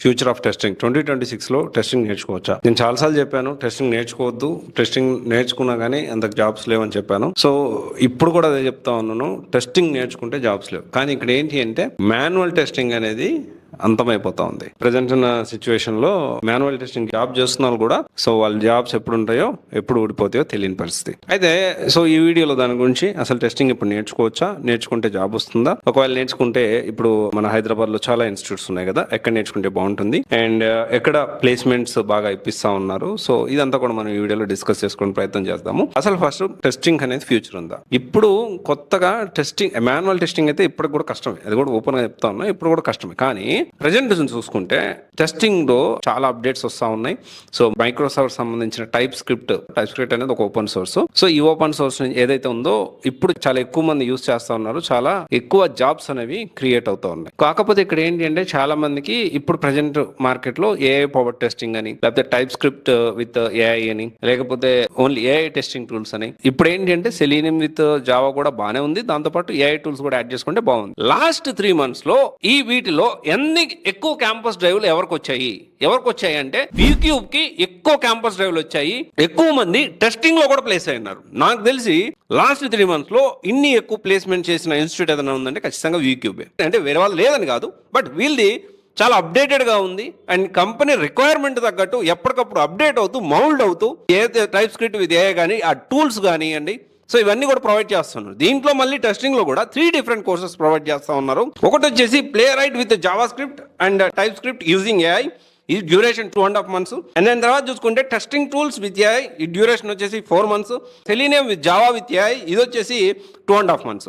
Future of testing 2026లో testing నేర్చుకోవచ్చా? నేను చాలాసార్లు చెప్పాను టెస్టింగ్ నేర్చుకోవద్దు, టెస్టింగ్ నేర్చుకున్నా కానీ అంత జాబ్స్ లేవని చెప్పాను. సో ఇప్పుడు కూడా అదే చెప్తా ఉన్నాను, టెస్టింగ్ నేర్చుకుంటే జాబ్స్ లేవు. కానీ ఇక్కడ ఏంటి అంటే మాన్యువల్ టెస్టింగ్ అనేది అంతమైపోతా ఉంది ప్రజెంట్ ఉన్న సిచ్యువేషన్ లో. మాన్యువల్ టెస్టింగ్ జాబ్ చేస్తున్న వాళ్ళు కూడా సో వాళ్ళ జాబ్స్ ఎప్పుడు ఉంటాయో ఎప్పుడు ఊడిపోతాయో తెలియని పరిస్థితి. అయితే సో ఈ వీడియోలో దాని గురించి అసలు టెస్టింగ్ ఇప్పుడు నేర్చుకోవచ్చా, నేర్చుకుంటే జాబ్ వస్తుందా, ఒకవేళ నేర్చుకుంటే ఇప్పుడు మన హైదరాబాద్ లో చాలా ఇన్స్టిట్యూట్స్ ఉన్నాయి కదా, ఎక్కడ నేర్చుకుంటే బాగుంటుంది అండ్ ఎక్కడ ప్లేస్మెంట్స్ బాగా ఇప్పిస్తా ఉన్నారు. సో ఇదంతా కూడా మనం ఈ వీడియోలో డిస్కస్ చేసుకునే ప్రయత్నం చేద్దాము. అసలు ఫస్ట్ టెస్టింగ్ అనేది ఫ్యూచర్ ఉందా? ఇప్పుడు కొత్తగా టెస్టింగ్ మాన్యువల్ టెస్టింగ్ అయితే ఇప్పటికి కూడా కష్టమే, అది కూడా ఓపెన్ గా చెప్తా ఉన్నా, ఇప్పుడు కూడా కష్టమే. కానీ ప్రజెంట్ చూసుకుంటే టెస్టింగ్ లో చాలా అప్డేట్స్ వస్తా ఉన్నాయి. సో మైక్రోసాఫ్ట్ సంబంధించిన టైప్ స్క్రిప్ట్ అనేది ఒక ఓపెన్ సోర్స్. సో ఈ ఓపెన్ సోర్స్ ఏదైతే ఉందో ఇప్పుడు చాలా ఎక్కువ మంది యూజ్ చేస్తా ఉన్నారు, చాలా ఎక్కువ జాబ్స్ అనేవి క్రియేట్ అవుతా ఉన్నాయి. కాకపోతే ఇక్కడ ఏంటి అంటే చాలా మందికి ఇప్పుడు ప్రజెంట్ మార్కెట్ లో ఏఐ పవర్ టెస్టింగ్ అని, లేకపోతే టైప్ స్క్రిప్ట్ విత్ ఏఐ అని, లేకపోతే ఓన్లీ ఏఐ టెస్టింగ్ టూల్స్ అని. ఇప్పుడు ఏంటి అంటే సెలీనియం విత్ జావా కూడా బానే ఉంది, దాంతోపాటు ఏఐ టూల్స్ కూడా యాడ్ చేసుకుంటే బాగుంది. లాస్ట్ 3 months లో ఈ వీటిలో ఎన్ని ఎక్కువ క్యాంపస్ డ్రైవ్లు ఎవరికి వచ్చాయి అంటే యూట్యూబ్ కి ఎక్కువ క్యాంపస్ డ్రైవ్లు వచ్చాయి. ఎక్కువ మంది టెస్టింగ్ లో కూడా ప్లేస్ అయినారు. నాకు తెలిసి లాస్ట్ 3 months లో ఇన్ని ఎక్కువ ప్లేస్మెంట్ చేసిన ఇన్స్టిట్యూట్ ఏదైనా ఉందంటే ఖచ్చితంగా యూట్యూబే. అంటే వేరే వాళ్ళు లేదని కాదు, బట్ వీళ్ళది చాలా అప్డేటెడ్ గా ఉంది అండ్ కంపెనీ రిక్వైర్మెంట్ తగ్గట్టు ఎప్పటికప్పుడు అప్డేట్ అవుతూ మౌల్డ్ అవుతూ ఏదైతే టైప్ స్క్రిప్ట్ విత్ ఏఐ కానీ ఆ టూల్స్ కానివ్వండి, సో ఇవన్నీ కూడా ప్రొవైడ్ చేస్తున్నారు. దీంట్లో మళ్ళీ టెస్టింగ్ లో కూడా 3 different కోర్సెస్ ప్రొవైడ్ చేస్తా ఉన్నారు. ఒకటి వచ్చేసి play right with Java script and type script using AI, ఈ డ్యూరేషన్ 2.5 months. అండ్ దాని తర్వాత చూసుకుంటే టెస్టింగ్ టూల్స్ విత్ ఏఐ, ఈ డ్యూరేషన్ వచ్చేసి 4 months. Selenium with Java with AI, ఇది వచ్చేసి 2.5 months.